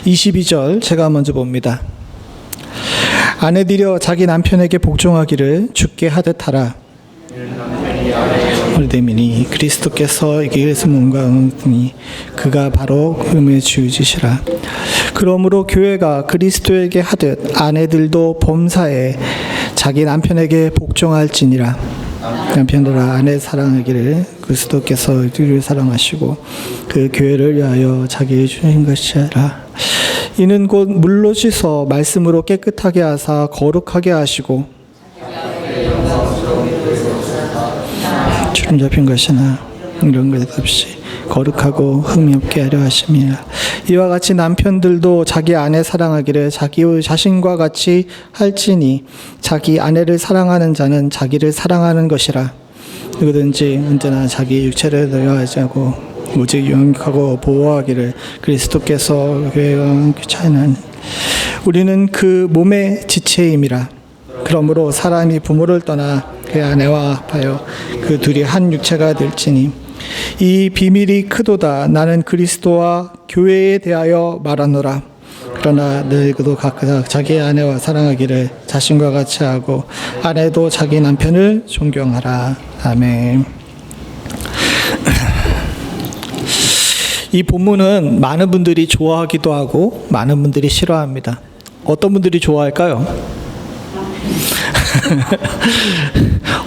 22절 제가 먼저 봅니다. 아내들여 자기 남편에게 복종하기를 주께 하듯 하라. 오래되미니 그리스도께서 이기에서 몸과 응하니 그가 바로 금의 주지시라. 그러므로 교회가 그리스도에게 하듯 아내들도 범사에 자기 남편에게 복종할지니라. 남편들아 아내 사랑하기를 그리스도께서 우리를 사랑하시고 그 교회를 위하여 자기의 주신 것이라. 이는 곧 물로 씻어 말씀으로 깨끗하게 하사 거룩하게 하시고 주름 잡힌 것이나 이런 것 없이 거룩하고 흠이 없게 하려 하심이라. 이와 같이 남편들도 자기 아내 사랑하기를 자기의 자신과 같이 할지니 자기 아내를 사랑하는 자는 자기를 사랑하는 것이라. 누구든지 언제나 자기 육체를 노여하지 않고 오직 영육하고 보호하기를 그리스도께서 교회와 귀찮은 우리는 그 몸의 지체임이라. 그러므로 사람이 부모를 떠나 그 아내와 합하여 그 둘이 한 육체가 될지니 이 비밀이 크도다. 나는 그리스도와 교회에 대하여 말하노라. 그러나 너희도 각각 자기 아내와 사랑하기를 자신과 같이 하고 아내도 자기 남편을 존경하라. 아멘. 이 본문은 많은 분들이 좋아하기도 하고 많은 분들이 싫어합니다. 어떤 분들이 좋아할까요?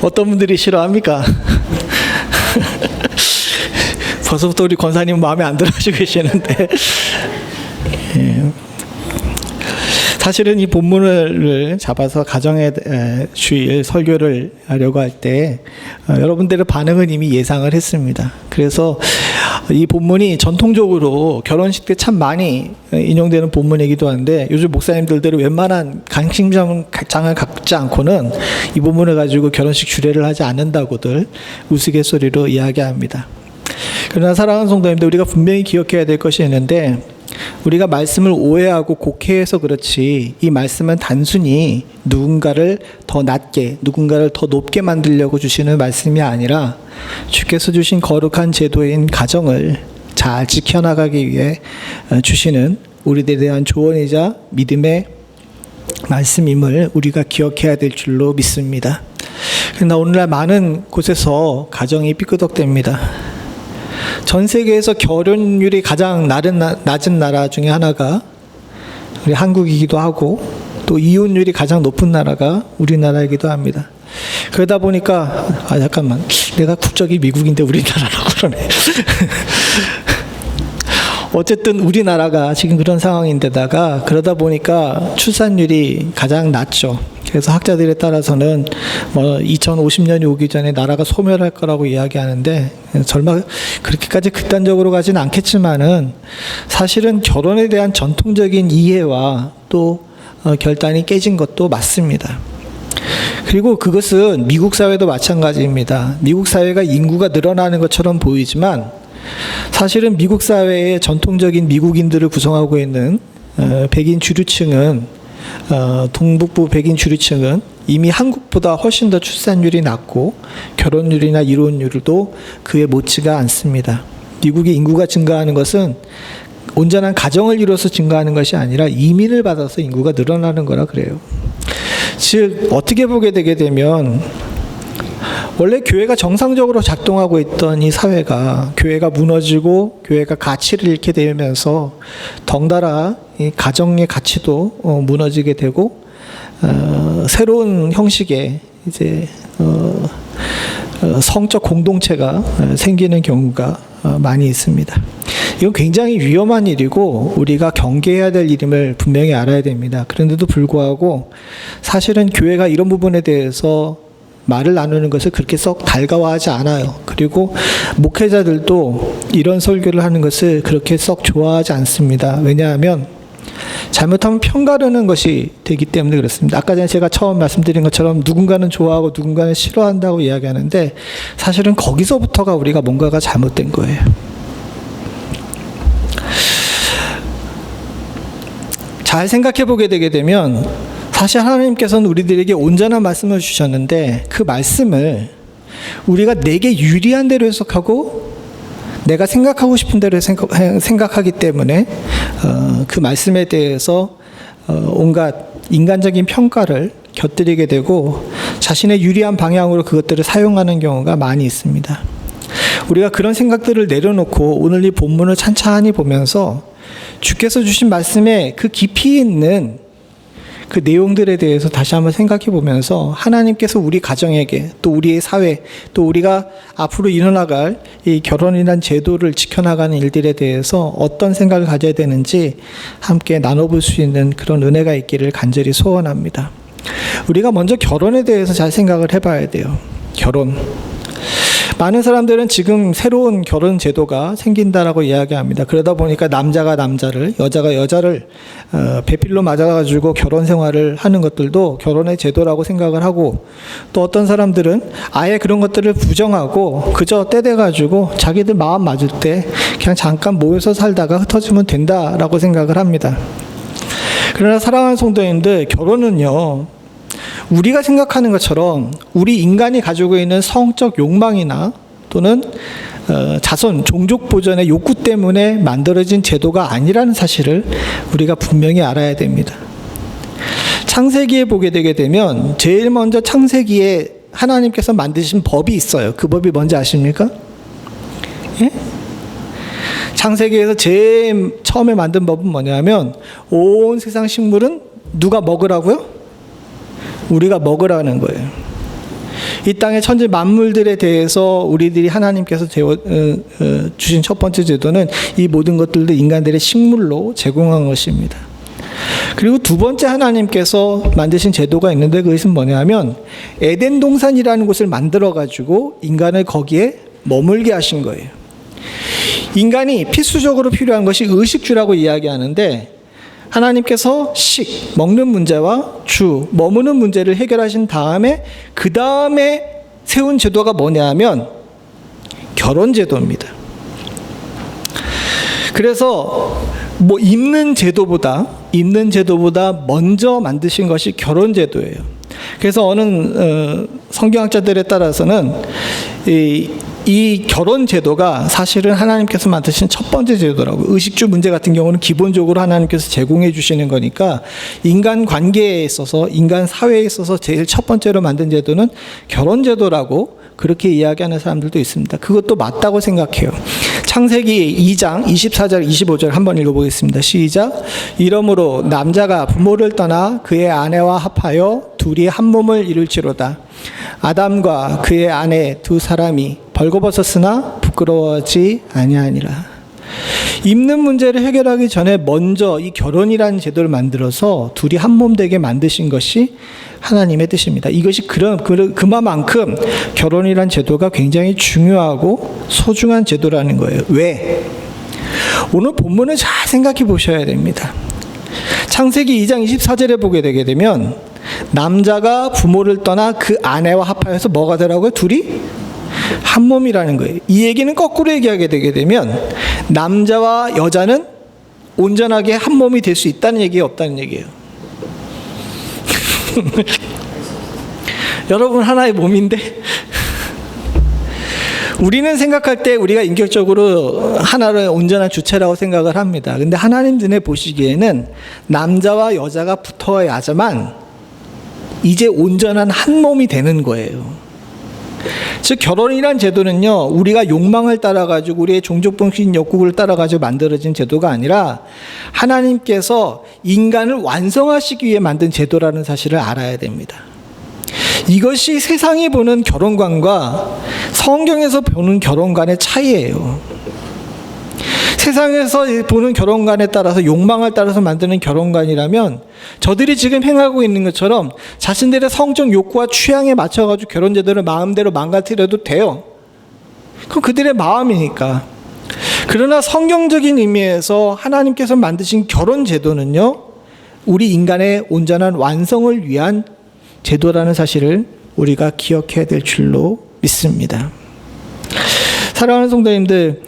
어떤 분들이 싫어합니까? 벌써부터 우리 권사님 마음에 안 들어 하시고 계시는데 사실은 이 본문을 잡아서 가정의 주일 설교를 하려고 할 때 여러분들의 반응은 이미 예상을 했습니다. 그래서 이 본문이 전통적으로 결혼식 때 참 많이 인용되는 본문이기도 한데 요즘 목사님들대로 웬만한 강심장을 갖지 않고는 이 본문을 가지고 결혼식 주례를 하지 않는다고들 우스갯소리로 이야기합니다. 그러나 사랑하는 성도님들, 우리가 분명히 기억해야 될 것이 있는데 우리가 말씀을 오해하고 곡해해서 그렇지 이 말씀은 단순히 누군가를 더 낮게, 누군가를 더 높게 만들려고 주시는 말씀이 아니라 주께서 주신 거룩한 제도인 가정을 잘 지켜나가기 위해 주시는 우리들에 대한 조언이자 믿음의 말씀임을 우리가 기억해야 될 줄로 믿습니다. 그러나 오늘날 많은 곳에서 가정이 삐끄덕댑니다. 전 세계에서 결혼율이 가장 낮은 나라 중에 하나가 우리 한국이기도 하고 또 이혼율이 가장 높은 나라가 우리나라이기도 합니다. 그러다 보니까 잠깐만, 내가 국적이 미국인데 우리나라라고 그러네. 어쨌든 우리나라가 지금 그런 상황인데다가 그러다 보니까 출산율이 가장 낮죠. 그래서 학자들에 따라서는 2050년이 오기 전에 나라가 소멸할 거라고 이야기하는데 설마 그렇게까지 극단적으로 가지는 않겠지만은 사실은 결혼에 대한 전통적인 이해와 또 결단이 깨진 것도 맞습니다. 그리고 그것은 미국 사회도 마찬가지입니다. 미국 사회가 인구가 늘어나는 것처럼 보이지만 사실은 미국 사회의 전통적인 미국인들을 구성하고 있는 백인 주류층은 동북부 백인 주류층은 이미 한국보다 훨씬 더 출산율이 낮고 결혼율이나 이혼율도 그에 못지가 않습니다. 미국의 인구가 증가하는 것은 온전한 가정을 이뤄서 증가하는 것이 아니라 이민을 받아서 인구가 늘어나는 거라 그래요. 즉 어떻게 보게 되게 되면 원래 교회가 정상적으로 작동하고 있던 이 사회가 교회가 무너지고 교회가 가치를 잃게 되면서 덩달아 이 가정의 가치도 무너지게 되고 새로운 형식의 이제 성적 공동체가 생기는 경우가 많이 있습니다. 이건 굉장히 위험한 일이고 우리가 경계해야 될 일임을 분명히 알아야 됩니다. 그런데도 불구하고 사실은 교회가 이런 부분에 대해서 말을 나누는 것을 그렇게 썩 달가워하지 않아요. 그리고 목회자들도 이런 설교를 하는 것을 그렇게 썩 좋아하지 않습니다. 왜냐하면 잘못하면 편가르는 것이 되기 때문에 그렇습니다. 아까 전에 제가 처음 말씀드린 것처럼 누군가는 좋아하고 누군가는 싫어한다고 이야기하는데 사실은 거기서부터가 우리가 뭔가가 잘못된 거예요. 잘 생각해 보게 되게 되면 사실 하나님께서는 우리들에게 온전한 말씀을 주셨는데 그 말씀을 우리가 내게 유리한 대로 해석하고 내가 생각하고 싶은 대로 생각하기 때문에 그 말씀에 대해서 온갖 인간적인 평가를 곁들이게 되고 자신의 유리한 방향으로 그것들을 사용하는 경우가 많이 있습니다. 우리가 그런 생각들을 내려놓고 오늘 이 본문을 찬찬히 보면서 주께서 주신 말씀에 그 깊이 있는 그 내용들에 대해서 다시 한번 생각해 보면서 하나님께서 우리 가정에게 또 우리의 사회 또 우리가 앞으로 일어나갈 이 결혼이란 제도를 지켜나가는 일들에 대해서 어떤 생각을 가져야 되는지 함께 나눠볼 수 있는 그런 은혜가 있기를 간절히 소원합니다. 우리가 먼저 결혼에 대해서 잘 생각을 해봐야 돼요. 결혼. 많은 사람들은 지금 새로운 결혼 제도가 생긴다라고 이야기합니다. 그러다 보니까 남자가 남자를, 여자가 여자를 배필로 맞아가지고 결혼 생활을 하는 것들도 결혼의 제도라고 생각을 하고, 또 어떤 사람들은 아예 그런 것들을 부정하고 그저 때 돼가지고 자기들 마음 맞을 때 그냥 잠깐 모여서 살다가 흩어지면 된다라고 생각을 합니다. 그러나 사랑하는 성도님들, 결혼은요, 우리가 생각하는 것처럼 우리 인간이 가지고 있는 성적 욕망이나 또는 자손, 종족 보존의 욕구 때문에 만들어진 제도가 아니라는 사실을 우리가 분명히 알아야 됩니다. 창세기에 보게 되게 되면 제일 먼저 창세기에 하나님께서 만드신 법이 있어요. 그 법이 뭔지 아십니까? 예? 창세기에서 제일 처음에 만든 법은 뭐냐면 온 세상 식물은 누가 먹으라고요? 우리가 먹으라는 거예요. 이 땅의 천지 만물들에 대해서 우리들이 하나님께서 주신 첫 번째 제도는 이 모든 것들도 인간들의 식물로 제공한 것입니다. 그리고 두 번째 하나님께서 만드신 제도가 있는데 그것은 뭐냐면 에덴 동산이라는 곳을 만들어 가지고 인간을 거기에 머물게 하신 거예요. 인간이 필수적으로 필요한 것이 의식주라고 이야기하는데, 하나님께서 먹는 문제와 머무는 문제를 해결하신 다음에 그 다음에 세운 제도가 뭐냐면 결혼 제도입니다. 그래서 입는 제도보다 먼저 만드신 것이 결혼 제도예요. 그래서 어느 성경학자들에 따라서는 이 결혼 제도가 사실은 하나님께서 만드신 첫 번째 제도라고. 의식주 문제 같은 경우는 기본적으로 하나님께서 제공해 주시는 거니까 인간 관계에 있어서, 인간 사회에 있어서 제일 첫 번째로 만든 제도는 결혼 제도라고 그렇게 이야기하는 사람들도 있습니다. 그것도 맞다고 생각해요. 창세기 2장 24절 25절 한번 읽어보겠습니다. 시작. 이러므로 남자가 부모를 떠나 그의 아내와 합하여 둘이 한 몸을 이룰지로다. 아담과 그의 아내 두 사람이 벌거벗었으나 부끄러워하지 아니하니라. 입는 문제를 해결하기 전에 먼저 이 결혼이라는 제도를 만들어서 둘이 한 몸 되게 만드신 것이 하나님의 뜻입니다. 이것이 그만큼 결혼이라는 제도가 굉장히 중요하고 소중한 제도라는 거예요. 왜? 오늘 본문을 잘 생각해 보셔야 됩니다. 창세기 2장 24절에 보게 되게 되면 남자가 부모를 떠나 그 아내와 합하여서 뭐가 되라고요? 둘이 한 몸이라는 거예요. 이 얘기는 거꾸로 얘기하게 되게 되면 남자와 여자는 온전하게 한 몸이 될 수 있다는 얘기예요, 없다는 얘기예요? 여러분 하나의 몸인데 우리는 생각할 때 우리가 인격적으로 하나의 온전한 주체라고 생각을 합니다. 근데 하나님 눈에 보시기에는 남자와 여자가 붙어야지만 이제 온전한 한 몸이 되는 거예요. 즉 결혼이란 제도는요, 우리가 욕망을 따라가지고 우리의 종족봉신 욕구를 따라가지고 만들어진 제도가 아니라 하나님께서 인간을 완성하시기 위해 만든 제도라는 사실을 알아야 됩니다. 이것이 세상이 보는 결혼관과 성경에서 보는 결혼관의 차이예요. 세상에서 보는 결혼관에 따라서 욕망을 따라서 만드는 결혼관이라면 저들이 지금 행하고 있는 것처럼 자신들의 성적 욕구와 취향에 맞춰가지고 결혼 제도를 마음대로 망가뜨려도 돼요. 그건 그들의 마음이니까. 그러나 성경적인 의미에서 하나님께서 만드신 결혼 제도는요, 우리 인간의 온전한 완성을 위한 제도라는 사실을 우리가 기억해야 될 줄로 믿습니다. 사랑하는 성도님들,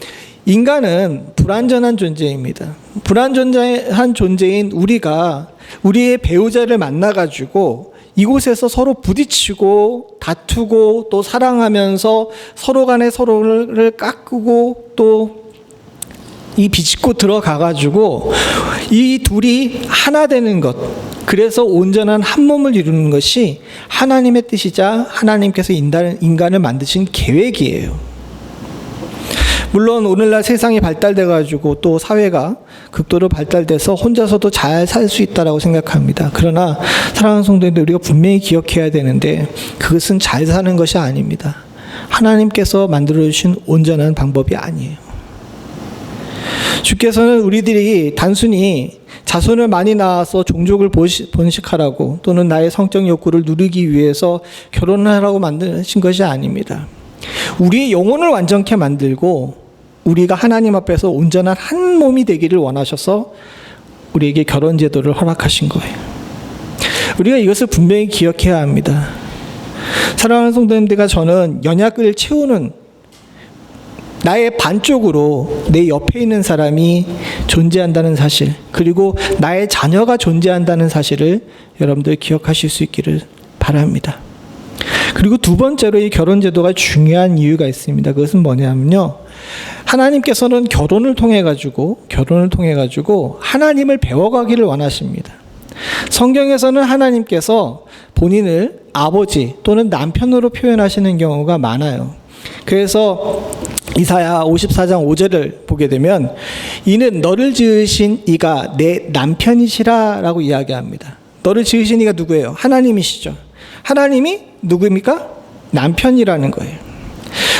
인간은 불완전한 존재입니다. 불완전한 존재인 우리가 우리의 배우자를 만나가지고 이곳에서 서로 부딪히고 다투고 또 사랑하면서 서로 간에 서로를 깎고 또 이 비집고 들어가가지고 이 둘이 하나 되는 것, 그래서 온전한 한 몸을 이루는 것이 하나님의 뜻이자 하나님께서 인간을 만드신 계획이에요. 물론 오늘날 세상이 발달돼가지고 또 사회가 극도로 발달돼서 혼자서도 잘 살 수 있다라고 생각합니다. 그러나 사랑하는 성도님들, 우리가 분명히 기억해야 되는데 그것은 잘 사는 것이 아닙니다. 하나님께서 만들어주신 온전한 방법이 아니에요. 주께서는 우리들이 단순히 자손을 많이 낳아서 종족을 번식하라고 또는 나의 성적 욕구를 누리기 위해서 결혼하라고 만드신 것이 아닙니다. 우리의 영혼을 완전케 만들고 우리가 하나님 앞에서 온전한 한 몸이 되기를 원하셔서 우리에게 결혼 제도를 허락하신 거예요. 우리가 이것을 분명히 기억해야 합니다. 사랑하는 성도님들과 저는 연약을 채우는 나의 반쪽으로 내 옆에 있는 사람이 존재한다는 사실, 그리고 나의 자녀가 존재한다는 사실을 여러분들 기억하실 수 있기를 바랍니다. 그리고 두 번째로 이 결혼 제도가 중요한 이유가 있습니다. 그것은 뭐냐면요, 하나님께서는 결혼을 통해 가지고 하나님을 배워가기를 원하십니다. 성경에서는 하나님께서 본인을 아버지 또는 남편으로 표현하시는 경우가 많아요. 그래서 이사야 54장 5절을 보게 되면 이는 너를 지으신 이가 내 남편이시라 라고 이야기합니다. 너를 지으신 이가 누구예요? 하나님이시죠. 하나님이 누구입니까? 남편이라는 거예요.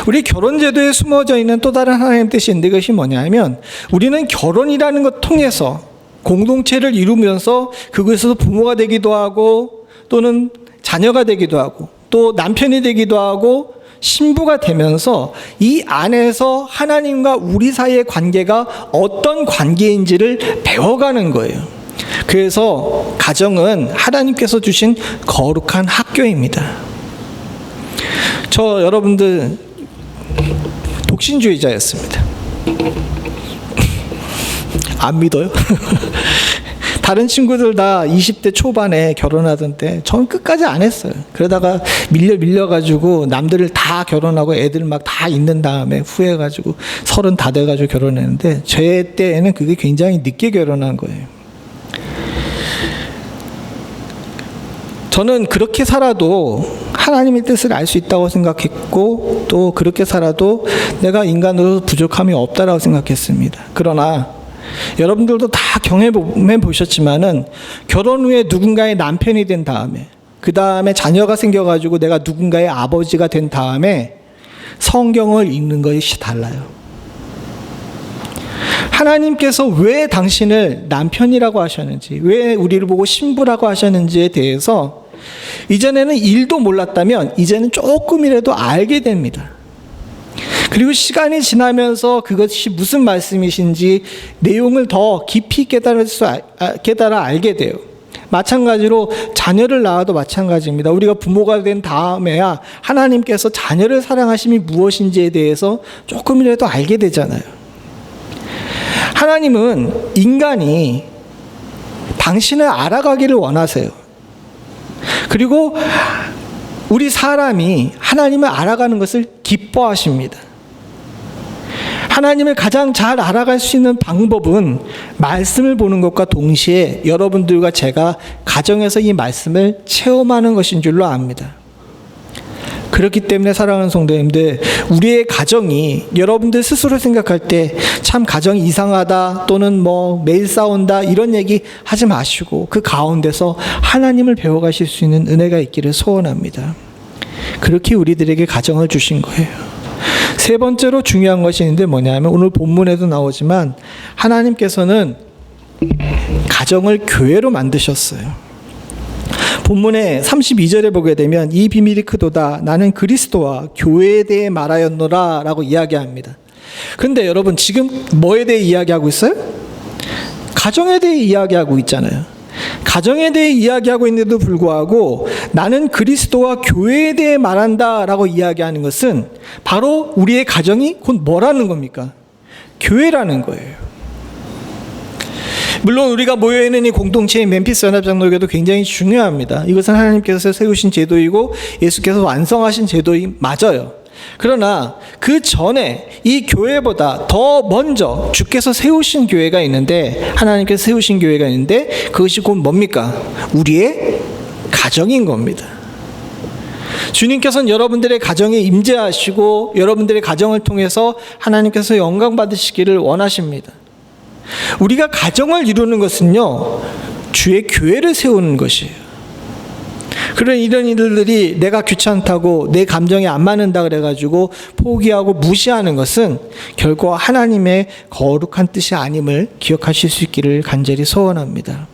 우리 결혼제도에 숨어져 있는 또 다른 하나님의 뜻이 있는데, 그것이 뭐냐면 우리는 결혼이라는 것 통해서 공동체를 이루면서 그것에서 부모가 되기도 하고 또는 자녀가 되기도 하고 또 남편이 되기도 하고 신부가 되면서 이 안에서 하나님과 우리 사이의 관계가 어떤 관계인지를 배워가는 거예요. 그래서 가정은 하나님께서 주신 거룩한 학교입니다. 저 여러분들 독신주의자였습니다. 안 믿어요? 다른 친구들 다 20대 초반에 결혼하던데 저는 끝까지 안 했어요. 그러다가 밀려가지고 남들을 다 결혼하고 애들 막 다 있는 다음에 후회해가지고 30 다 돼가지고 결혼했는데 제 때에는 그게 굉장히 늦게 결혼한 거예요. 저는 그렇게 살아도 하나님의 뜻을 알 수 있다고 생각했고 또 그렇게 살아도 내가 인간으로 부족함이 없다라고 생각했습니다. 그러나 여러분들도 다 경험해 보셨지만은 결혼 후에 누군가의 남편이 된 다음에 그 다음에 자녀가 생겨가지고 내가 누군가의 아버지가 된 다음에 성경을 읽는 것이 달라요. 하나님께서 왜 당신을 남편이라고 하셨는지, 왜 우리를 보고 신부라고 하셨는지에 대해서 이전에는 1도 몰랐다면 이제는 조금이라도 알게 됩니다. 그리고 시간이 지나면서 그것이 무슨 말씀이신지 내용을 더 깊이 깨달아 알게 돼요. 마찬가지로 자녀를 낳아도 마찬가지입니다. 우리가 부모가 된 다음에야 하나님께서 자녀를 사랑하심이 무엇인지에 대해서 조금이라도 알게 되잖아요. 하나님은 인간이 당신을 알아가기를 원하세요. 그리고 우리 사람이 하나님을 알아가는 것을 기뻐하십니다. 하나님을 가장 잘 알아갈 수 있는 방법은 말씀을 보는 것과 동시에 여러분들과 제가 가정에서 이 말씀을 체험하는 것인 줄로 압니다. 그렇기 때문에 사랑하는 성도님들, 우리의 가정이 여러분들 스스로 생각할 때 참 가정이 이상하다 또는 뭐 매일 싸운다 이런 얘기 하지 마시고 그 가운데서 하나님을 배워가실 수 있는 은혜가 있기를 소원합니다. 그렇게 우리들에게 가정을 주신 거예요. 세 번째로 중요한 것이 있는데 뭐냐면 오늘 본문에도 나오지만 하나님께서는 가정을 교회로 만드셨어요. 본문의 32절에 보게 되면 이 비밀이 크도다 나는 그리스도와 교회에 대해 말하였노라 라고 이야기합니다. 그런데 여러분 지금 뭐에 대해 이야기하고 있어요? 가정에 대해 이야기하고 있잖아요. 가정에 대해 이야기하고 있는데도 불구하고 나는 그리스도와 교회에 대해 말한다 라고 이야기하는 것은 바로 우리의 가정이 곧 뭐라는 겁니까? 교회라는 거예요. 물론 우리가 모여있는 이 공동체인 멤피스 연합장로교도 굉장히 중요합니다. 이것은 하나님께서 세우신 제도이고 예수께서 완성하신 제도이 맞아요. 그러나 그 전에 이 교회보다 더 먼저 주께서 세우신 교회가 있는데, 하나님께서 세우신 교회가 있는데, 그것이 곧 뭡니까? 우리의 가정인 겁니다. 주님께서는 여러분들의 가정에 임재하시고 여러분들의 가정을 통해서 하나님께서 영광 받으시기를 원하십니다. 우리가 가정을 이루는 것은요, 주의 교회를 세우는 것이에요. 그런 이런 일들이 내가 귀찮다고 내 감정에 안 맞는다 그래가지고 포기하고 무시하는 것은 결코 하나님의 거룩한 뜻이 아님을 기억하실 수 있기를 간절히 소원합니다.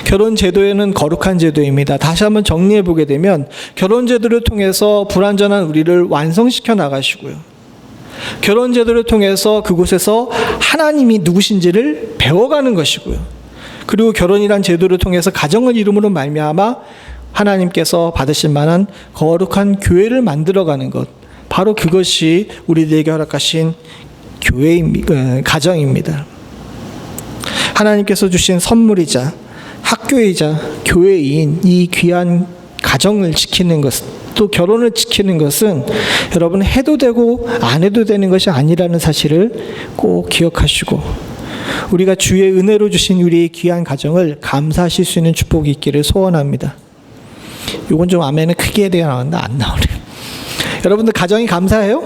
결혼 제도에는 거룩한 제도입니다. 다시 한번 정리해 보게 되면 결혼 제도를 통해서 불완전한 우리를 완성시켜 나가시고요. 결혼 제도를 통해서 그곳에서 하나님이 누구신지를 배워가는 것이고요. 그리고 결혼이란 제도를 통해서 가정을 이름으로 말미암아 하나님께서 받으실 만한 거룩한 교회를 만들어가는 것, 바로 그것이 우리들에게 허락하신 가정입니다. 하나님께서 주신 선물이자 학교이자 교회인 이 귀한 가정을 지키는 것, 또 결혼을 지키는 것은 여러분 해도 되고 안 해도 되는 것이 아니라는 사실을 꼭 기억하시고, 우리가 주의 은혜로 주신 우리의 귀한 가정을 감사하실 수 있는 축복이 있기를 소원합니다. 이건 좀 아멘은 크게 해야 나왔는데 안 나오네요. 여러분들 가정이 감사해요?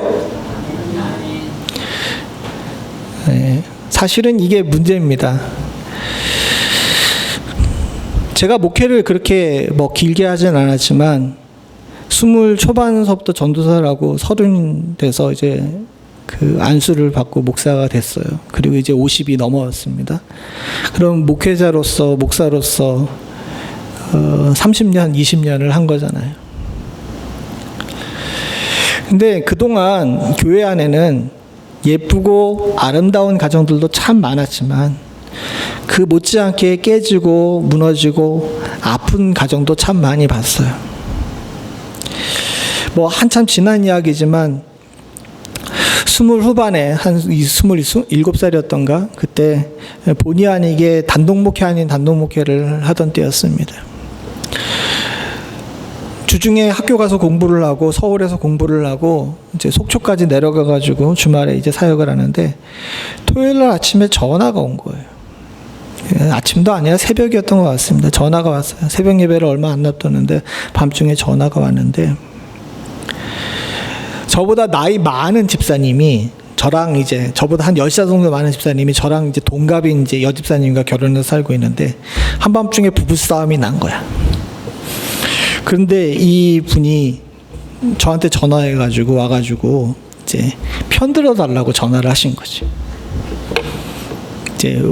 네, 사실은 이게 문제입니다. 제가 목회를 그렇게 길게 하진 않았지만 20 초반서부터 전도사라고 30 돼서 이제 그 안수를 받고 목사가 됐어요. 그리고 이제 50이 넘어왔습니다. 그럼 목회자로서, 목사로서 30년, 20년을 한 거잖아요. 근데 그동안 교회 안에는 예쁘고 아름다운 가정들도 참 많았지만 그 못지않게 깨지고 무너지고 아픈 가정도 참 많이 봤어요. 한참 지난 이야기지만 20 후반에 한 27살이었던가 그때 본의 아니게 단독 목회 아닌 단독 목회를 하던 때였습니다. 주중에 학교 가서 공부를 하고 서울에서 공부를 하고 이제 속초까지 내려가 가지고 주말에 이제 사역을 하는데 토요일 날 아침에 전화가 온 거예요. 아침도 아니라 새벽이었던 것 같습니다. 전화가 왔어요. 새벽 예배를 얼마 안 놔뒀는데 밤중에 전화가 왔는데, 저보다 나이 많은 집사님이 저랑 이제 저보다 한 10살 정도 많은 집사님이 저랑 이제 동갑인 이제 여집사님과 결혼해서 살고 있는데 한밤중에 부부싸움이 난 거야. 그런데 이 분이 저한테 전화해가지고 와가지고 이제 편들어 달라고 전화를 하신 거지. 이제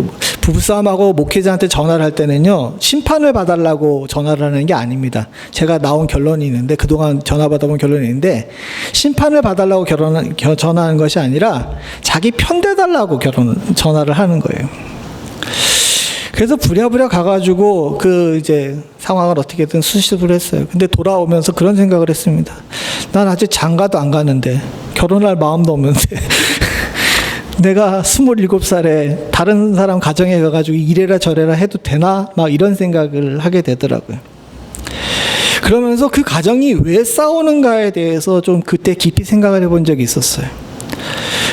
부부싸움하고 목회자한테 전화를 할 때는요, 심판을 봐달라고 전화를 하는 게 아닙니다. 제가 나온 결론이 있는데, 그동안 전화 받아본 결론이 있는데, 심판을 봐달라고 전화하는 것이 아니라 자기 편대달라고 전화를 하는 거예요. 그래서 부랴부랴 가가지고 그 이제 상황을 어떻게든 수습을 했어요. 근데 돌아오면서 그런 생각을 했습니다. 난 아직 장가도 안 가는데, 결혼할 마음도 없는데 내가 27살에 다른 사람 가정에 가가지고 이래라 저래라 해도 되나? 막 이런 생각을 하게 되더라고요. 그러면서 그 가정이 왜 싸우는가에 대해서 좀 그때 깊이 생각을 해본 적이 있었어요.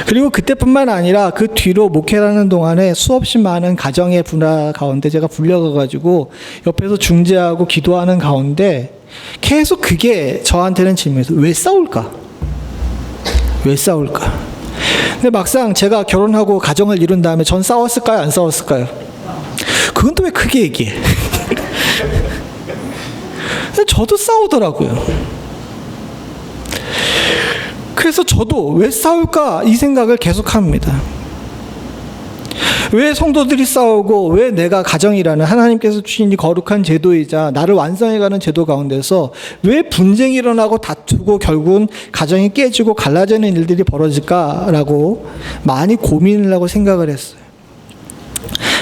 그리고 그때뿐만 아니라 그 뒤로 목회하는 동안에 수없이 많은 가정의 분화 가운데 제가 불려가가지고 옆에서 중재하고 기도하는 가운데 계속 그게 저한테는 질문이었어요. 왜 싸울까? 왜 싸울까? 근데 막상 제가 결혼하고 가정을 이룬 다음에 전 싸웠을까요? 안 싸웠을까요? 그건 또 왜 크게 얘기해? 근데 저도 싸우더라고요. 그래서 저도 왜 싸울까? 이 생각을 계속합니다. 왜 성도들이 싸우고 왜 내가 가정이라는 하나님께서 주신 이 거룩한 제도이자 나를 완성해가는 제도 가운데서 왜 분쟁이 일어나고 다투고 결국은 가정이 깨지고 갈라지는 일들이 벌어질까라고 많이 고민을 하고 생각을 했어요.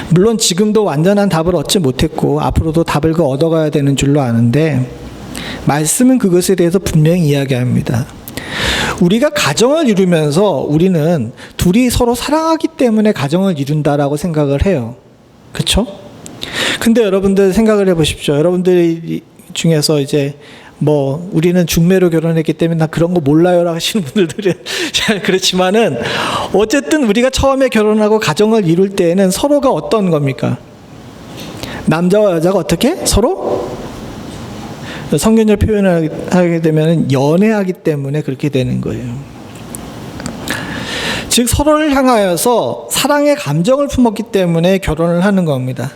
물론 지금도 완전한 답을 얻지 못했고 앞으로도 답을 얻어가야 되는 줄로 아는데, 말씀은 그것에 대해서 분명히 이야기합니다. 우리가 가정을 이루면서 우리는 둘이 서로 사랑하기 때문에 가정을 이룬다라고 생각을 해요. 그렇죠? 근데 여러분들 생각을 해보십시오. 여러분들 중에서 이제 뭐 우리는 중매로 결혼했기 때문에 나 그런 거 몰라요라고 하시는 분들은 잘 그렇지만은 어쨌든 우리가 처음에 결혼하고 가정을 이룰 때에는 서로가 어떤 겁니까? 남자와 여자가 어떻게 서로 성경적 표현을 하게 되면 연애하기 때문에 그렇게 되는 거예요. 즉 서로를 향하여서 사랑의 감정을 품었기 때문에 결혼을 하는 겁니다.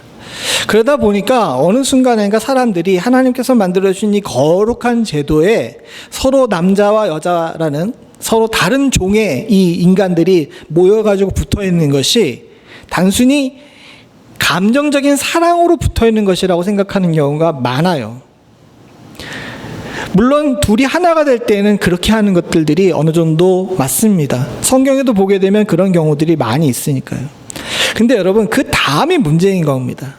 그러다 보니까 어느 순간인가 사람들이 하나님께서 만들어주신 이 거룩한 제도에 서로 남자와 여자라는 서로 다른 종의 이 인간들이 모여가지고 붙어 있는 것이 단순히 감정적인 사랑으로 붙어 있는 것이라고 생각하는 경우가 많아요. 물론 둘이 하나가 될 때는 그렇게 하는 것들이 어느 정도 맞습니다. 성경에도 보게 되면 그런 경우들이 많이 있으니까요. 근데 여러분 그 다음이 문제인 겁니다.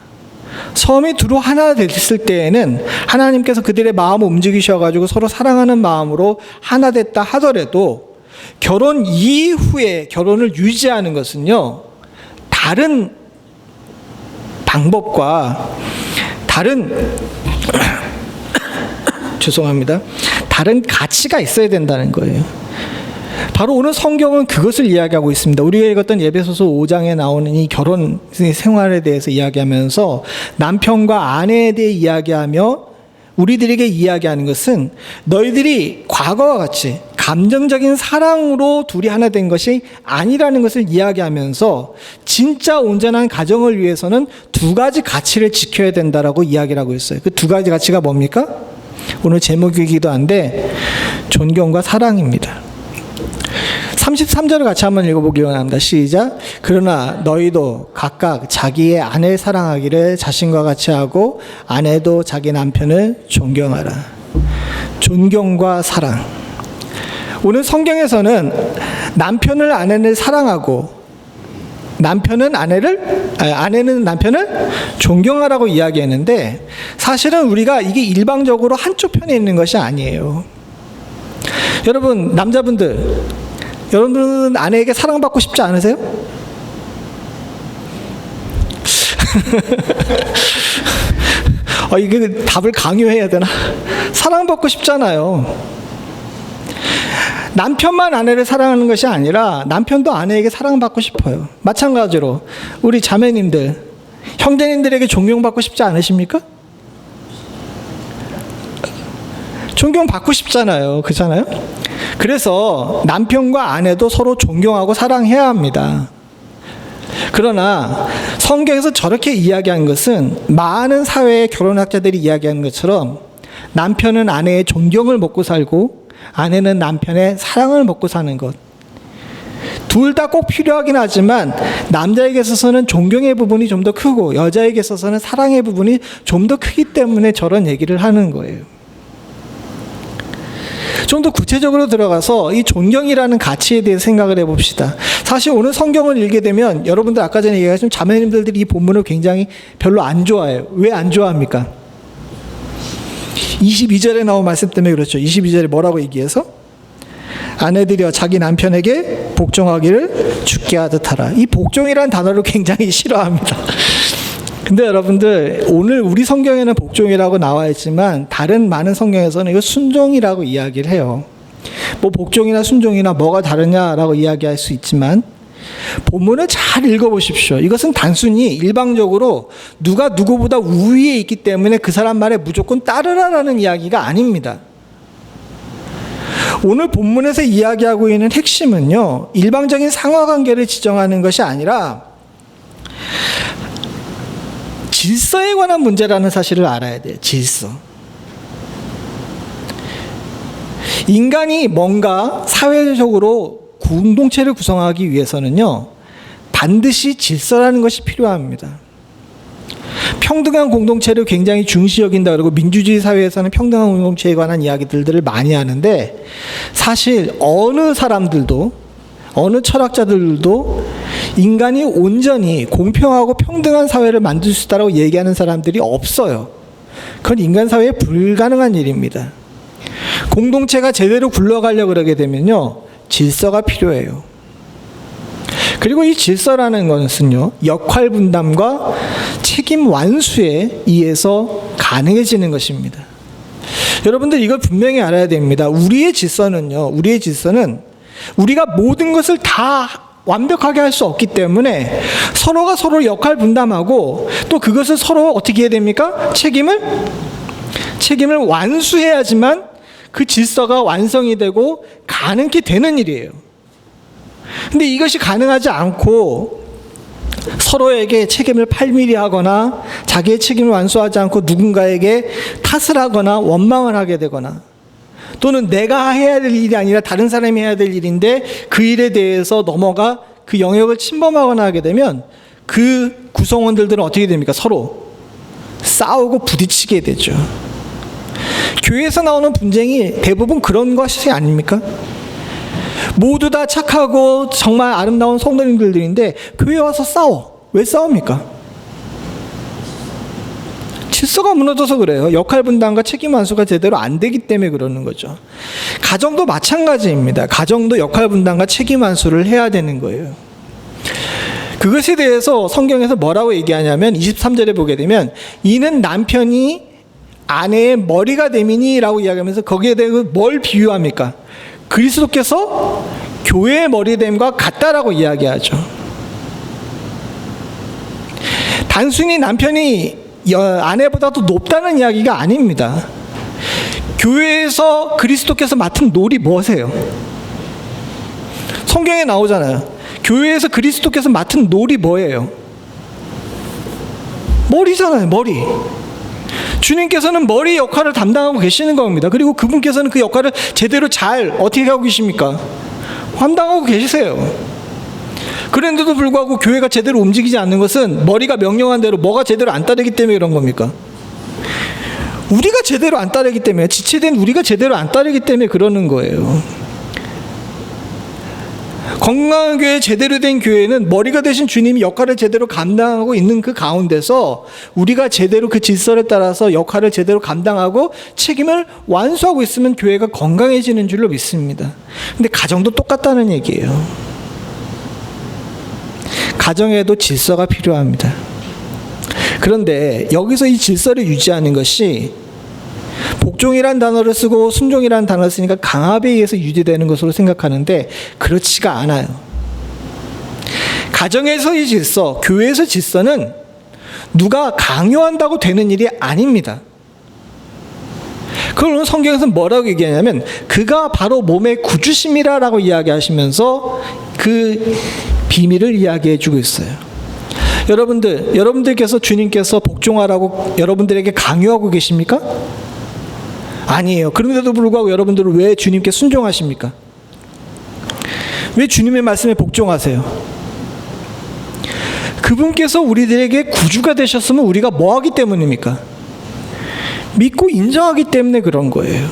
처음에 두루 하나 됐을 때에는 하나님께서 그들의 마음을 움직이셔가지고 서로 사랑하는 마음으로 하나 됐다 하더라도 결혼 이후에 결혼을 유지하는 것은요, 다른 방법과 다른 다른 가치가 있어야 된다는 거예요. 바로 오늘 성경은 그것을 이야기하고 있습니다. 우리가 읽었던 에베소서 5장에 나오는 이 결혼 생활에 대해서 이야기하면서 남편과 아내에 대해 이야기하며 우리들에게 이야기하는 것은 너희들이 과거와 같이 감정적인 사랑으로 둘이 하나 된 것이 아니라는 것을 이야기하면서 진짜 온전한 가정을 위해서는 두 가지 가치를 지켜야 된다라고 이야기를 하고 있어요. 그 두 가지 가치가 뭡니까? 오늘 제목이기도 한데 존경과 사랑입니다. 33절을 같이 한번 읽어보기 원합니다. 시작. 그러나 너희도 각각 자기의 아내를 사랑하기를 자신과 같이 하고 아내도 자기 남편을 존경하라. 존경과 사랑. 오늘 성경에서는 남편을 아내를 사랑하고 아내는 남편을 존경하라고 이야기했는데 사실은 우리가 이게 일방적으로 한쪽 편에 있는 것이 아니에요. 여러분 남자분들, 여러분들은 아내에게 사랑받고 싶지 않으세요? 이게 답을 강요해야 되나? 사랑받고 싶잖아요. 남편만 아내를 사랑하는 것이 아니라 남편도 아내에게 사랑받고 싶어요. 마찬가지로 우리 자매님들, 형제님들에게 존경받고 싶지 않으십니까? 존경받고 싶잖아요. 그렇잖아요? 그래서 남편과 아내도 서로 존경하고 사랑해야 합니다. 그러나 성경에서 저렇게 이야기한 것은 많은 사회의 결혼학자들이 이야기하는 것처럼 남편은 아내의 존경을 먹고 살고 아내는 남편의 사랑을 먹고 사는 것. 둘 다 꼭 필요하긴 하지만 남자에게 있어서는 존경의 부분이 좀 더 크고 여자에게 있어서는 사랑의 부분이 좀 더 크기 때문에 저런 얘기를 하는 거예요. 좀 더 구체적으로 들어가서 이 존경이라는 가치에 대해서 생각을 해봅시다. 사실 오늘 성경을 읽게 되면 여러분들 아까 전에 얘기하신 자매님들이 이 본문을 굉장히 별로 안 좋아해요. 왜 안 좋아합니까? 22절에 나온 말씀 때문에 그렇죠. 22절에 뭐라고 얘기해서? 아내들이여 자기 남편에게 복종하기를 죽게 하듯 하라. 이 복종이라는 단어를 굉장히 싫어합니다. 근데 여러분들 오늘 우리 성경에는 복종이라고 나와 있지만 다른 많은 성경에서는 이거 순종이라고 이야기를 해요. 뭐 복종이나 순종이나 뭐가 다르냐라고 이야기할 수 있지만 본문을 잘 읽어보십시오. 이것은 단순히 일방적으로 누가 누구보다 우위에 있기 때문에 그 사람 말에 무조건 따르라라는 이야기가 아닙니다. 오늘 본문에서 이야기하고 있는 핵심은요, 일방적인 상하관계를 지정하는 것이 아니라 질서에 관한 문제라는 사실을 알아야 돼요. 질서. 인간이 뭔가 사회적으로 공동체를 구성하기 위해서는요, 반드시 질서라는 것이 필요합니다. 평등한 공동체를 굉장히 중시 여긴다 그러고 민주주의 사회에서는 평등한 공동체에 관한 이야기들을 많이 하는데 사실 어느 사람들도 어느 철학자들도 인간이 온전히 공평하고 평등한 사회를 만들 수 있다고 얘기하는 사람들이 없어요. 그건 인간 사회에 불가능한 일입니다. 공동체가 제대로 굴러가려고 그러게 되면요, 질서가 필요해요. 그리고 이 질서라는 것은요, 역할 분담과 책임 완수에 의해서 가능해지는 것입니다. 여러분들 이걸 분명히 알아야 됩니다. 우리의 질서는 우리가 모든 것을 다 완벽하게 할 수 없기 때문에 서로가 서로 역할 분담하고 또 그것을 서로 어떻게 해야 됩니까? 책임을 완수해야지만 그 질서가 완성이 되고 가능케 되는 일이에요. 근데 이것이 가능하지 않고 서로에게 책임을 팔밀히 하거나 자기의 책임을 완수하지 않고 누군가에게 탓을 하거나 원망을 하게 되거나 또는 내가 해야 될 일이 아니라 다른 사람이 해야 될 일인데 그 일에 대해서 넘어가 그 영역을 침범하거나 하게 되면 그 구성원들은 어떻게 됩니까? 서로 싸우고 부딪히게 되죠. 교회에서 나오는 분쟁이 대부분 그런 것이 아닙니까? 모두 다 착하고 정말 아름다운 성도님들인데 교회에 와서 싸워. 왜 싸웁니까? 질서가 무너져서 그래요. 역할 분담과 책임 완수가 제대로 안 되기 때문에 그러는 거죠. 가정도 마찬가지입니다. 가정도 역할 분담과 책임 완수를 해야 되는 거예요. 그것에 대해서 성경에서 뭐라고 얘기하냐면 23절에 보게 되면 이는 남편이 아내의 머리가 됨이니라고 이야기하면서 거기에 대해서 뭘 비유합니까? 그리스도께서 교회의 머리됨과 같다라고 이야기하죠. 단순히 남편이 아내보다도 높다는 이야기가 아닙니다. 교회에서 그리스도께서 맡은 놀이 뭐세요? 성경에 나오잖아요. 교회에서 그리스도께서 맡은 놀이 뭐예요? 머리잖아요, 머리. 주님께서는 머리 역할을 담당하고 계시는 겁니다. 그리고 그분께서는 그 역할을 제대로 잘 어떻게 하고 계십니까? 감당하고 계시세요. 그런데도 불구하고 교회가 제대로 움직이지 않는 것은 머리가 명령한 대로 뭐가 제대로 안 따르기 때문에 그런 겁니까? 우리가 제대로 안 따르기 때문에, 지체된 우리가 제대로 안 따르기 때문에 그러는 거예요. 건강한 교회, 제대로 된 교회는 머리가 되신 주님이 역할을 제대로 감당하고 있는 그 가운데서 우리가 제대로 그 질서에 따라서 역할을 제대로 감당하고 책임을 완수하고 있으면 교회가 건강해지는 줄로 믿습니다. 근데 가정도 똑같다는 얘기예요. 가정에도 질서가 필요합니다. 그런데 여기서 이 질서를 유지하는 것이 복종이란 단어를 쓰고 순종이란 단어를 쓰니까 강압에 의해서 유지되는 것으로 생각하는데 그렇지가 않아요. 가정에서의 질서, 교회에서 질서는 누가 강요한다고 되는 일이 아닙니다. 그걸 오늘 성경에서 뭐라고 얘기하냐면 그가 바로 몸의 구주심이라고 이야기하시면서 그 비밀을 이야기해 주고 있어요. 여러분들께서 주님께서 복종하라고 여러분들에게 강요하고 계십니까? 아니에요. 그런데도 불구하고 여러분들은 왜 주님께 순종하십니까? 왜 주님의 말씀에 복종하세요? 그분께서 우리들에게 구주가 되셨으면 우리가 뭐 하기 때문입니까? 믿고 인정하기 때문에 그런 거예요.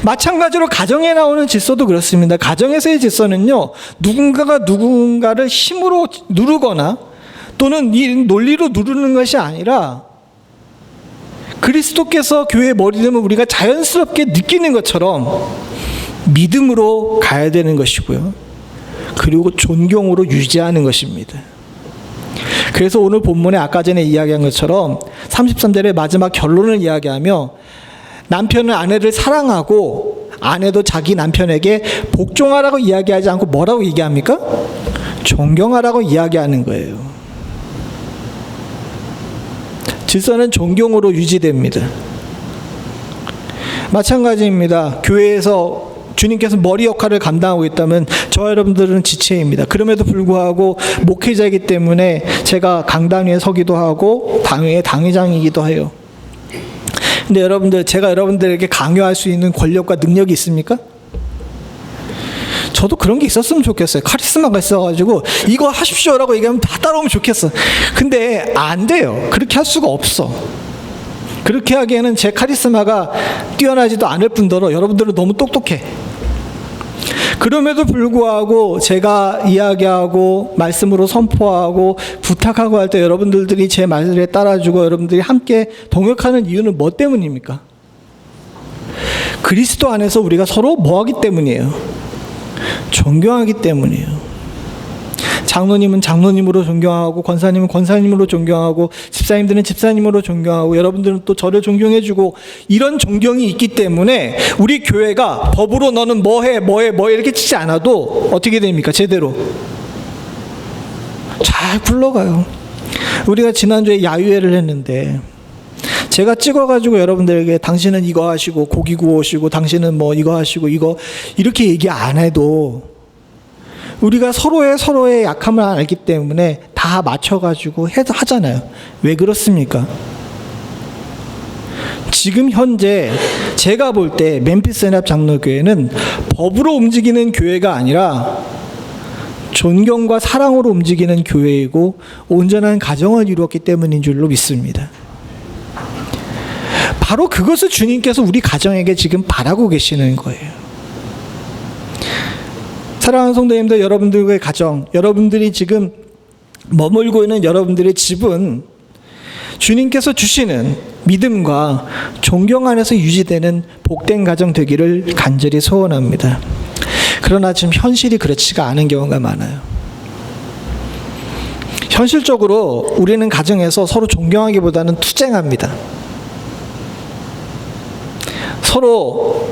마찬가지로 가정에 나오는 질서도 그렇습니다. 가정에서의 질서는요, 누군가가 누군가를 힘으로 누르거나 또는 이 논리로 누르는 것이 아니라 그리스도께서 교회의 머리 되면 우리가 자연스럽게 느끼는 것처럼 믿음으로 가야 되는 것이고요. 그리고 존경으로 유지하는 것입니다. 그래서 오늘 본문에 아까 전에 이야기한 것처럼 33절의 마지막 결론을 이야기하며 남편은 아내를 사랑하고 아내도 자기 남편에게 복종하라고 이야기하지 않고 뭐라고 얘기합니까? 존경하라고 이야기하는 거예요. 질서는 존경으로 유지됩니다. 마찬가지입니다. 교회에서 주님께서 머리 역할을 감당하고 있다면 저와 여러분들은 지체입니다. 그럼에도 불구하고 목회자이기 때문에 제가 강단 위에 서기도 하고 당회의 당회장이기도 해요. 근데 여러분들, 제가 여러분들에게 강요할 수 있는 권력과 능력이 있습니까? 저도 그런 게 있었으면 좋겠어요. 카리스마가 있어가지고 이거 하십시오라고 얘기하면 다 따라오면 좋겠어. 근데 안 돼요. 그렇게 할 수가 없어. 그렇게 하기에는 제 카리스마가 뛰어나지도 않을 뿐더러 여러분들은 너무 똑똑해. 그럼에도 불구하고 제가 이야기하고 말씀으로 선포하고 부탁하고 할 때 여러분들이 제 말에 따라주고 여러분들이 함께 동역하는 이유는 뭐 때문입니까? 그리스도 안에서 우리가 서로 뭐 하기 때문이에요? 존경하기 때문이에요. 장로님은 장로님으로 존경하고, 권사님은 권사님으로 존경하고, 집사님들은 집사님으로 존경하고, 여러분들은 또 저를 존경해주고, 이런 존경이 있기 때문에 우리 교회가 법으로 너는 뭐해 이렇게 치지 않아도 어떻게 됩니까? 제대로 잘 굴러가요. 우리가 지난주에 야유회를 했는데 제가 찍어가지고 여러분들에게 당신은 이거 하시고 고기 구우시고 당신은 뭐 이거 하시고 이거 이렇게 얘기 안 해도 우리가 서로의 약함을 알기 때문에 다 맞춰가지고 하잖아요. 왜 그렇습니까? 지금 현재 제가 볼 때 멤피스 연합 장로교회는 법으로 움직이는 교회가 아니라 존경과 사랑으로 움직이는 교회이고 온전한 가정을 이루었기 때문인 줄로 믿습니다. 바로 그것을 주님께서 우리 가정에게 지금 바라고 계시는 거예요. 사랑하는 성도님들, 여러분들의 가정, 여러분들이 지금 머물고 있는 여러분들의 집은 주님께서 주시는 믿음과 존경 안에서 유지되는 복된 가정 되기를 간절히 소원합니다. 그러나 지금 현실이 그렇지가 않은 경우가 많아요. 현실적으로 우리는 가정에서 서로 존경하기보다는 투쟁합니다. 서로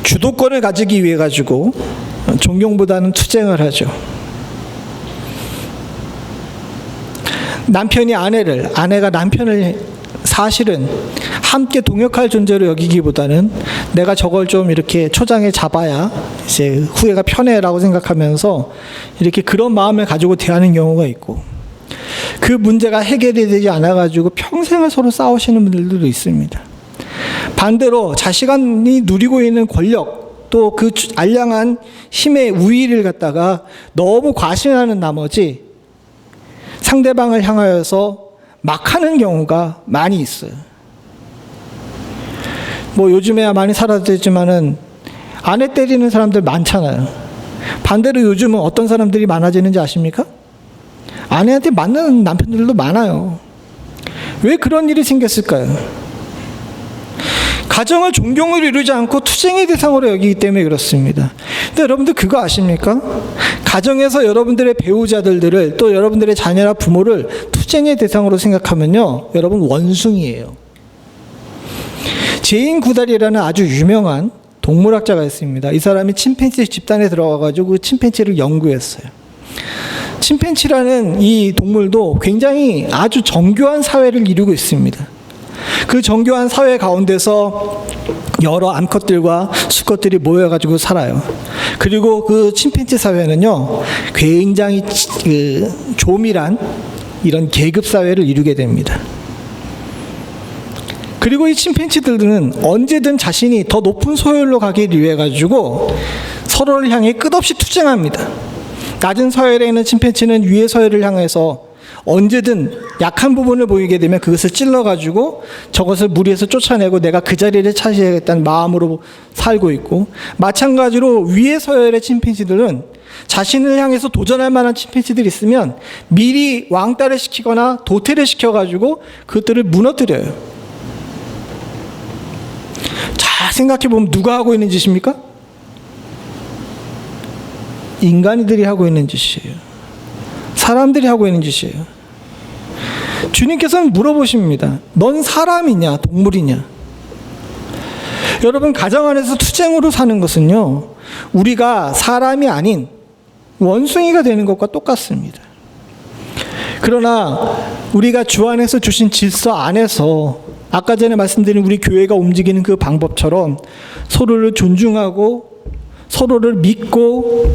주도권을 가지기 위해 가지고 존경보다는 투쟁을 하죠. 남편이 아내가 남편을 사실은 함께 동역할 존재로 여기기보다는 내가 저걸 좀 이렇게 초장에 잡아야 이제 후회가 편해라고 생각하면서 이렇게 그런 마음을 가지고 대하는 경우가 있고, 그 문제가 해결이 되지 않아가지고 평생을 서로 싸우시는 분들도 있습니다. 반대로 자식이 누리고 있는 권력, 또 그 알량한 힘의 우위를 갖다가 너무 과신하는 나머지 상대방을 향하여서 막 하는 경우가 많이 있어요. 뭐 요즘에야 많이 사라졌지만은 아내 때리는 사람들 많잖아요. 반대로 요즘은 어떤 사람들이 많아지는지 아십니까? 아내한테 맞는 남편들도 많아요. 왜 그런 일이 생겼을까요? 가정을 존경을 이루지 않고 투쟁의 대상으로 여기기 때문에 그렇습니다. 근데 여러분들 그거 아십니까? 가정에서 여러분들의 배우자들을, 또 여러분들의 자녀나 부모를 투쟁의 대상으로 생각하면요, 여러분 원숭이에요. 제인 구달이라는 아주 유명한 동물학자가 있습니다. 이 사람이 침팬지 집단에 들어가가지고 그 침팬지를 연구했어요. 침팬지라는 이 동물도 굉장히 아주 정교한 사회를 이루고 있습니다. 그 정교한 사회 가운데서 여러 암컷들과 수컷들이 모여가지고 살아요. 그리고 그 침팬지 사회는요, 굉장히 조밀한 이런 계급 사회를 이루게 됩니다. 그리고 이 침팬지들은 언제든 자신이 더 높은 소열로 가기 위해 가지고 서로를 향해 끝없이 투쟁합니다. 낮은 서열에 있는 침팬지는 위의 서열을 향해서 언제든 약한 부분을 보이게 되면 그것을 찔러가지고 저것을 무리해서 쫓아내고 내가 그 자리를 차지하겠다는 마음으로 살고 있고, 마찬가지로 위의 서열의 침팬지들은 자신을 향해서 도전할 만한 침팬지들이 있으면 미리 왕따를 시키거나 도태를 시켜가지고 그것들을 무너뜨려요. 잘 생각해보면 누가 하고 있는 짓입니까? 인간이들이 하고 있는 짓이에요. 사람들이 하고 있는 짓이에요. 주님께서는 물어보십니다. 넌 사람이냐 동물이냐? 여러분, 가정 안에서 투쟁으로 사는 것은요, 우리가 사람이 아닌 원숭이가 되는 것과 똑같습니다. 그러나 우리가 주 안에서 주신 질서 안에서 아까 전에 말씀드린 우리 교회가 움직이는 그 방법처럼 서로를 존중하고 서로를 믿고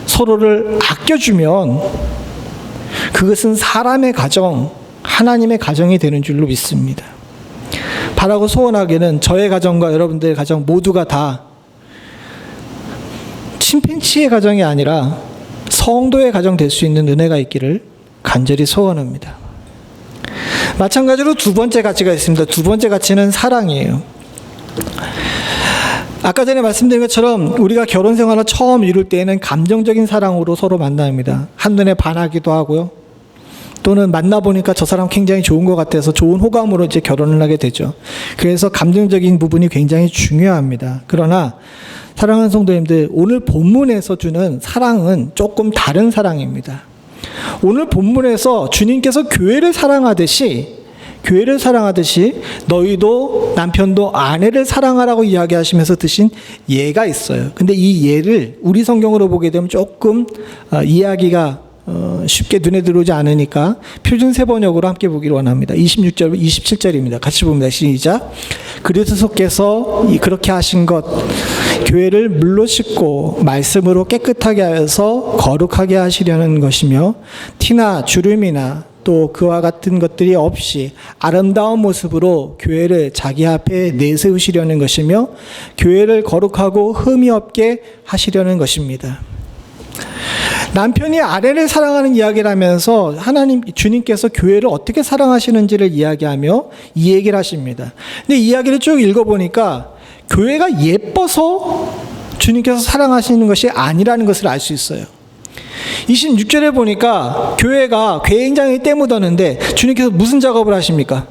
서로를 아껴주면 그것은 사람의 가정, 하나님의 가정이 되는 줄로 믿습니다. 바라고 소원하기는 저의 가정과 여러분들의 가정 모두가 다 침팬지의 가정이 아니라 성도의 가정 될 수 있는 은혜가 있기를 간절히 소원합니다. 마찬가지로 두 번째 가치가 있습니다. 두 번째 가치는 사랑이에요. 아까 전에 말씀드린 것처럼 우리가 결혼 생활을 처음 이룰 때에는 감정적인 사랑으로 서로 만납니다. 한눈에 반하기도 하고요. 또는 만나보니까 저 사람 굉장히 좋은 것 같아서 좋은 호감으로 이제 결혼을 하게 되죠. 그래서 감정적인 부분이 굉장히 중요합니다. 그러나 사랑하는 성도님들, 오늘 본문에서 주는 사랑은 조금 다른 사랑입니다. 오늘 본문에서 주님께서 교회를 사랑하듯이 너희도 남편도 아내를 사랑하라고 이야기하시면서 드신 예가 있어요. 근데 이 예를 우리 성경으로 보게 되면 조금 이야기가 쉽게 눈에 들어오지 않으니까 표준 세번역으로 함께 보기를 원합니다. 26절, 27절입니다. 같이 봅니다. 시작. 그리스도께서 그렇게 하신 것, 교회를 물로 씻고 말씀으로 깨끗하게 하여서 거룩하게 하시려는 것이며, 티나 주름이나 또 그와 같은 것들이 없이 아름다운 모습으로 교회를 자기 앞에 내세우시려는 것이며, 교회를 거룩하고 흠이 없게 하시려는 것입니다. 남편이 아내를 사랑하는 이야기를 하면서 주님께서 교회를 어떻게 사랑하시는지를 이야기하며 이 얘기를 하십니다. 근데 이야기를 쭉 읽어보니까 교회가 예뻐서 주님께서 사랑하시는 것이 아니라는 것을 알 수 있어요. 26절에 보니까 교회가 굉장히 때 묻었는데 주님께서 무슨 작업을 하십니까?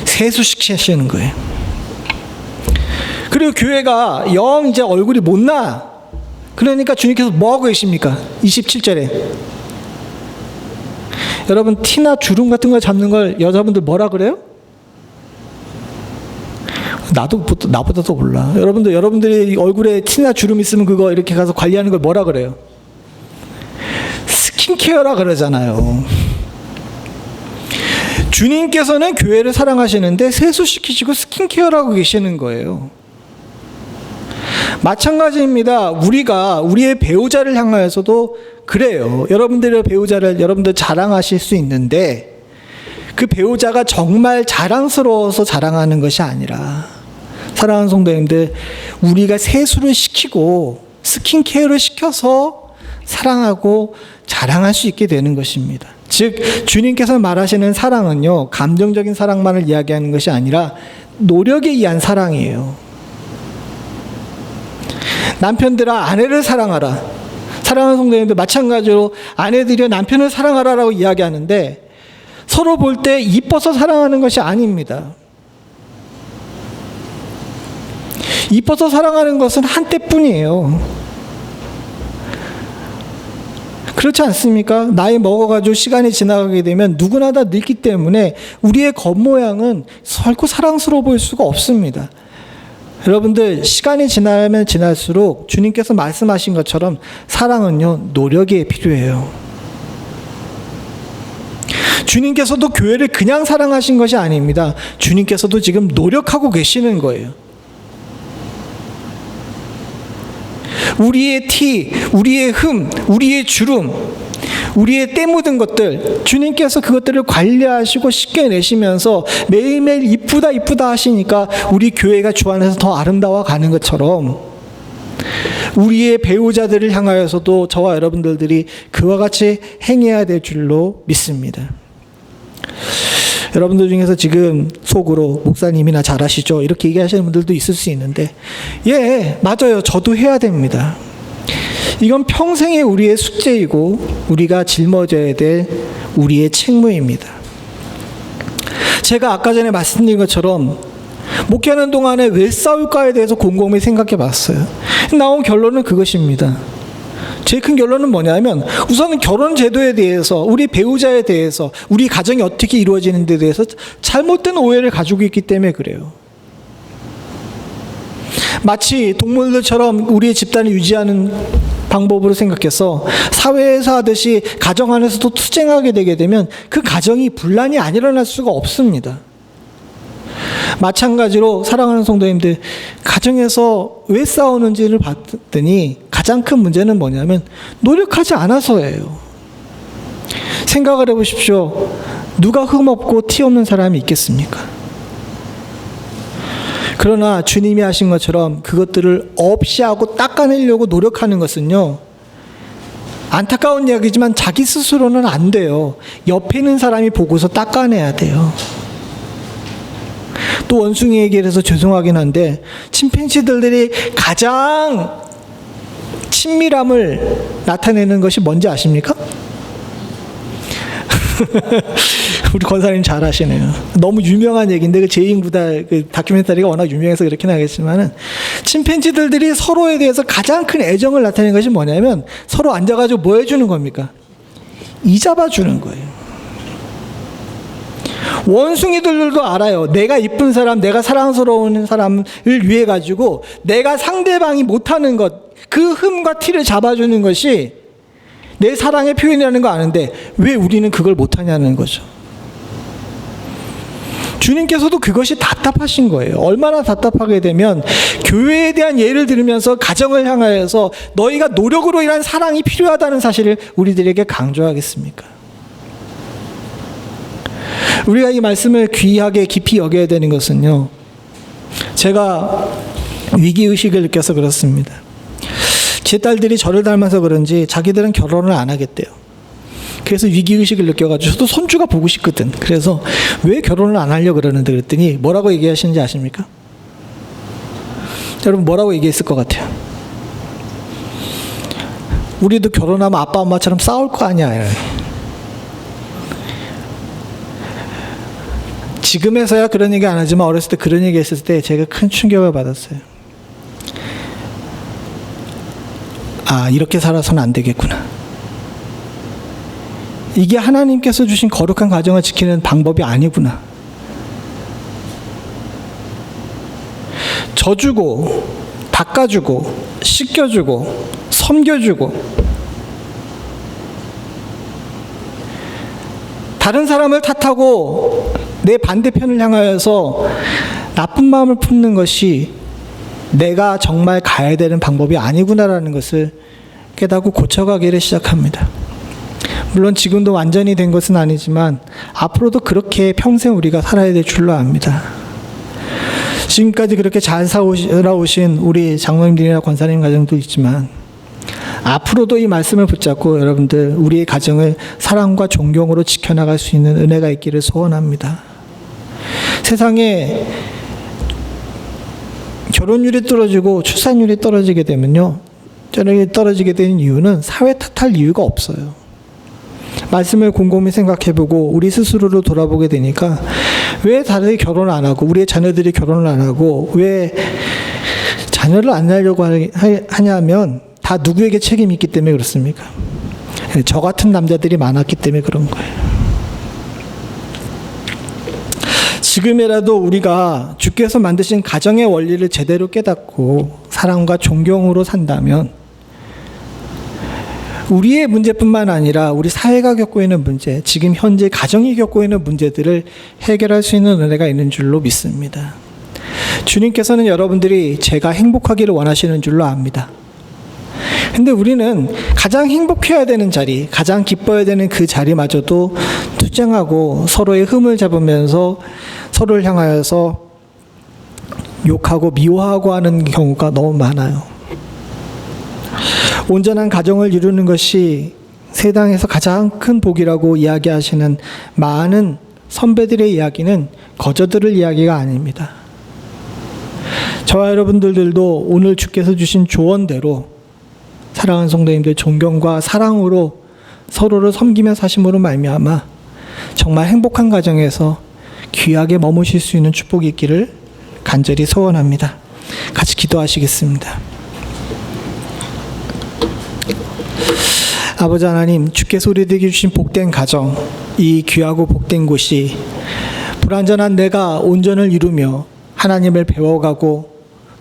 세수시키시는 거예요. 그리고 교회가 영 이제 얼굴이 못나. 그러니까 주님께서 뭐하고 계십니까? 27절에. 여러분, 티나 주름 같은 걸 잡는 걸 여자분들 뭐라 그래요? 나보다도 몰라. 여러분들이 얼굴에 티나 주름 있으면 그거 이렇게 가서 관리하는 걸 뭐라 그래요? 스킨케어라 그러잖아요. 주님께서는 교회를 사랑하시는데 세수시키시고 스킨케어라고 계시는 거예요. 마찬가지입니다. 우리가 우리의 배우자를 향하여서도 그래요. 여러분들의 배우자를 여러분들 자랑하실 수 있는데 그 배우자가 정말 자랑스러워서 자랑하는 것이 아니라, 사랑하는 성도님들, 우리가 세수를 시키고 스킨케어를 시켜서 사랑하고 자랑할 수 있게 되는 것입니다. 즉 주님께서 말하시는 사랑은요, 감정적인 사랑만을 이야기하는 것이 아니라 노력에 의한 사랑이에요. 남편들아 아내를 사랑하라. 사랑하는 성도님들, 마찬가지로 아내들이 남편을 사랑하라라고 이야기하는데 서로 볼 때 이뻐서 사랑하는 것이 아닙니다. 이뻐서 사랑하는 것은 한때뿐이에요. 그렇지 않습니까? 나이 먹어가지고 시간이 지나가게 되면 누구나 다 늙기 때문에 우리의 겉모양은 결코 사랑스러워 보일 수가 없습니다. 여러분들, 시간이 지나면 지날수록 주님께서 말씀하신 것처럼 사랑은요, 노력이 필요해요. 주님께서도 교회를 그냥 사랑하신 것이 아닙니다. 주님께서도 지금 노력하고 계시는 거예요. 우리의 티, 우리의 흠, 우리의 주름, 우리의 때 묻은 것들, 주님께서 그것들을 관리하시고 씻겨내시면서 매일매일 이쁘다 하시니까 우리 교회가 주 안에서 더 아름다워 가는 것처럼 우리의 배우자들을 향하여서도 저와 여러분들이 그와 같이 행해야 될 줄로 믿습니다. 여러분들 중에서 지금 속으로 목사님이나 잘하시죠? 이렇게 얘기하시는 분들도 있을 수 있는데, 예, 맞아요. 저도 해야 됩니다. 이건 평생의 우리의 숙제이고 우리가 짊어져야 될 우리의 책무입니다. 제가 아까 전에 말씀드린 것처럼 목회하는 동안에 왜 싸울까에 대해서 곰곰이 생각해 봤어요. 나온 결론은 그것입니다. 제일 큰 결론은 뭐냐면, 우선은 결혼 제도에 대해서, 우리 배우자에 대해서, 우리 가정이 어떻게 이루어지는 데 대해서 잘못된 오해를 가지고 있기 때문에 그래요. 마치 동물들처럼 우리의 집단을 유지하는 방법으로 생각해서 사회에서 하듯이 가정 안에서도 투쟁하게 되게 되면 그 가정이 분란이 안 일어날 수가 없습니다. 마찬가지로 사랑하는 성도님들, 가정에서 왜 싸우는지를 봤더니 가장 큰 문제는 뭐냐면 노력하지 않아서예요. 생각을 해보십시오. 누가 흠없고 티 없는 사람이 있겠습니까? 그러나 주님이 하신 것처럼 그것들을 없이 하고 닦아내려고 노력하는 것은요, 안타까운 이야기지만 자기 스스로는 안 돼요. 옆에 있는 사람이 보고서 닦아내야 돼요. 또 원숭이 얘기를 해서 죄송하긴 한데, 침팬지들이 가장 친밀함을 나타내는 것이 뭔지 아십니까? 우리 권사님 잘 아시네요. 너무 유명한 얘기인데 그 제인구다 그 다큐멘터리가 워낙 유명해서 그렇긴 하겠지만은 침팬지들이 서로에 대해서 가장 큰 애정을 나타내는 것이 뭐냐면 서로 앉아가지고 뭐 해주는 겁니까? 이 잡아주는 거예요. 원숭이들도 알아요. 내가 이쁜 사람, 내가 사랑스러운 사람을 위해 가지고 내가 상대방이 못하는 것, 그 흠과 티를 잡아주는 것이 내 사랑의 표현이라는 거 아는데 왜 우리는 그걸 못하냐는 거죠. 주님께서도 그것이 답답하신 거예요. 얼마나 답답하게 되면 교회에 대한 예를 들으면서 가정을 향하여서 너희가 노력으로 일한 사랑이 필요하다는 사실을 우리들에게 강조하겠습니까? 우리가 이 말씀을 귀하게 깊이 여겨야 되는 것은요, 제가 위기의식을 느껴서 그렇습니다. 제 딸들이 저를 닮아서 그런지 자기들은 결혼을 안 하겠대요. 그래서 위기의식을 느껴가지고 저도 손주가 보고 싶거든. 그래서 왜 결혼을 안 하려고 그러는데 그랬더니 뭐라고 얘기하시는지 아십니까? 여러분 뭐라고 얘기했을 것 같아요? 우리도 결혼하면 아빠 엄마처럼 싸울 거 아니야. 지금에서야 그런 얘기 안 하지만 어렸을 때 그런 얘기 했을 때 제가 큰 충격을 받았어요. 아, 이렇게 살아서는 안 되겠구나. 이게 하나님께서 주신 거룩한 가정을 지키는 방법이 아니구나. 져주고 닦아주고 씻겨주고 섬겨주고 다른 사람을 탓하고 내 반대편을 향하여서 나쁜 마음을 품는 것이 내가 정말 가야 되는 방법이 아니구나라는 것을 깨닫고 고쳐가기를 시작합니다. 물론 지금도 완전히 된 것은 아니지만 앞으로도 그렇게 평생 우리가 살아야 될 줄로 압니다. 지금까지 그렇게 잘 살아오신 우리 장로님들이나 권사님 가정도 있지만 앞으로도 이 말씀을 붙잡고 여러분들 우리의 가정을 사랑과 존경으로 지켜나갈 수 있는 은혜가 있기를 소원합니다. 세상에 결혼율이 떨어지고 출산율이 떨어지게 되면요, 떨어지게 되는 이유는 사회 탓할 이유가 없어요. 말씀을 곰곰이 생각해보고 우리 스스로를 돌아보게 되니까 왜 다들 결혼을 안 하고 우리의 자녀들이 결혼을 안 하고 왜 자녀를 안 낳으려고 하냐면 다 누구에게 책임이 있기 때문에 그렇습니까? 저 같은 남자들이 많았기 때문에 그런 거예요. 지금이라도 우리가 주께서 만드신 가정의 원리를 제대로 깨닫고 사랑과 존경으로 산다면 우리의 문제뿐만 아니라 우리 사회가 겪고 있는 문제, 지금 현재 가정이 겪고 있는 문제들을 해결할 수 있는 은혜가 있는 줄로 믿습니다. 주님께서는 여러분들이 제가 행복하기를 원하시는 줄로 압니다. 근데 우리는 가장 행복해야 되는 자리, 가장 기뻐야 되는 그 자리마저도 투쟁하고 서로의 흠을 잡으면서 서로를 향하여서 욕하고 미워하고 하는 경우가 너무 많아요. 온전한 가정을 이루는 것이 세상에서 가장 큰 복이라고 이야기하시는 많은 선배들의 이야기는 거저들을 이야기가 아닙니다. 저와 여러분들도 오늘 주께서 주신 조언대로 사랑하는 성도님들 존경과 사랑으로 서로를 섬기며 사심으로 말미암아 정말 행복한 가정에서 귀하게 머무실 수 있는 축복이 있기를 간절히 소원합니다. 같이 기도하시겠습니다. 아버지 하나님, 주께서 우리에게 주신 복된 가정, 이 귀하고 복된 곳이 불완전한 내가 온전을 이루며 하나님을 배워가고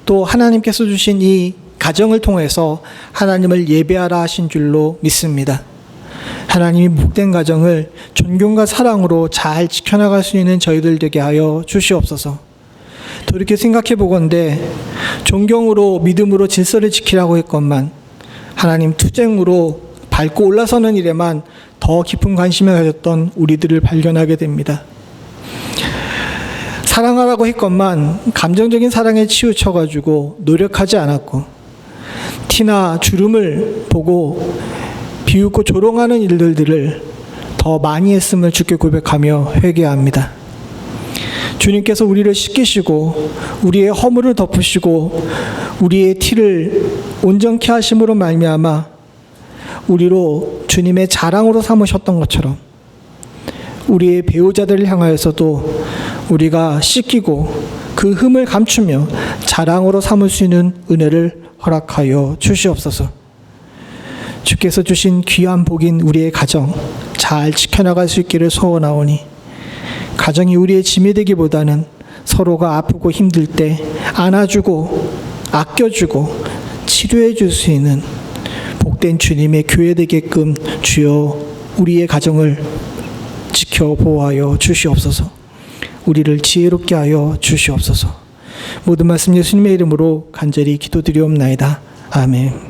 또 하나님께서 주신 이 가정을 통해서 하나님을 예배하라 하신 줄로 믿습니다. 하나님이 복된 가정을 존경과 사랑으로 잘 지켜나갈 수 있는 저희들 되게 하여 주시옵소서. 돌이켜 생각해 보건대 존경으로 믿음으로 질서를 지키라고 했건만 하나님 투쟁으로 밟고 올라서는 일에만 더 깊은 관심을 가졌던 우리들을 발견하게 됩니다. 사랑하라고 했건만 감정적인 사랑에 치우쳐가지고 노력하지 않았고 티나 주름을 보고 비웃고 조롱하는 일들을 더 많이 했음을 주께 고백하며 회개합니다. 주님께서 우리를 씻기시고 우리의 허물을 덮으시고 우리의 티를 온전케 하심으로 말미암아 우리로 주님의 자랑으로 삼으셨던 것처럼 우리의 배우자들을 향하여서도 우리가 씻기고 그 흠을 감추며 자랑으로 삼을 수 있는 은혜를 허락하여 주시옵소서. 주께서 주신 귀한 복인 우리의 가정 잘 지켜나갈 수 있기를 소원하오니, 가정이 우리의 짐이 되기보다는 서로가 아프고 힘들 때 안아주고 아껴주고 치료해 줄 수 있는 복된 주님의 교회 되게끔 주여 우리의 가정을 지켜 보호하여 주시옵소서. 우리를 지혜롭게 하여 주시옵소서. 모든 말씀 예수님의 이름으로 간절히 기도드리옵나이다. 아멘.